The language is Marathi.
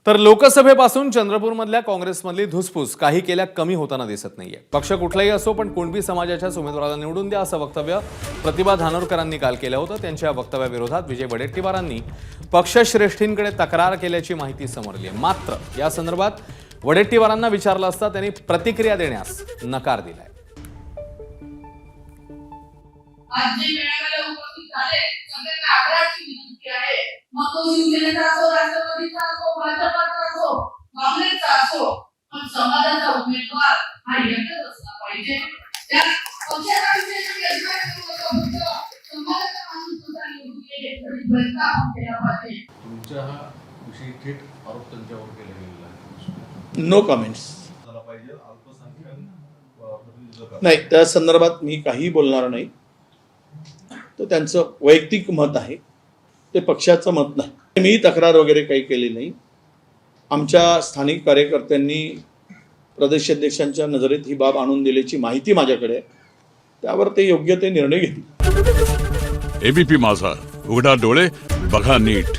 तर लोकसभेपासून चंद्रपूरमधल्या काँग्रेसमधली धुसफूस काही केल्या कमी होताना दिसत नाहीये। पक्ष कुठलाही असो पण कुणबी समाजाच्याच उमेदवाराला निवडून द्या असं वक्तव्य प्रतिभा धानोरकरांनी काल केलं होतं। त्यांच्या वक्तव्याविरोधात विजय वडेट्टीवारांनी पक्षश्रेष्ठींकडे तक्रार केल्याची माहिती समोर आली आहे। मात्र या संदर्भात वडेट्टीवारांना विचारलं असता त्यांनी प्रतिक्रिया देण्यास नकार दिलाय। आज जे मेळाव्याला उपस्थित झाले सगळ्यांना आग्रहाची विनंती आहे, मग तो शिवसेनेचा असो, राष्ट्रवादीचा असो, भाजपचा असो, काँग्रेसचा असो, पण समाजाचा उमेदवार हा एकच असला पाहिजे। त्या पक्षाचा विषय जरी असला तरी समाजाचा माणूस सुद्धा निवडून येईल तरी प्रयत्न आपण केला पाहिजे। तुमच्या हा विषयी थेट आरोप त्यांच्यावर केला गेलेला आहे। No comments. झाला पाहिजे अल्पसंख्याक प्रतिनिधित्व नाही, त्या संदर्भात मी काही बोलणार नाही। तो त्यांचं वैयक्तिक मत आहे, ते पक्षाचं मत नाही। मी तक्रार वगैरे काही केली नाही। आमच्या स्थानिक कार्यकर्त्यांनी प्रदेशाध्यक्षांच्या नजरेत ही बाब आणून दिल्याची माहिती माझ्याकडे आहे, त्यावर ते योग्य ते निर्णय घेतील। एबीपी माझा, उघडा डोळे बघा नीट।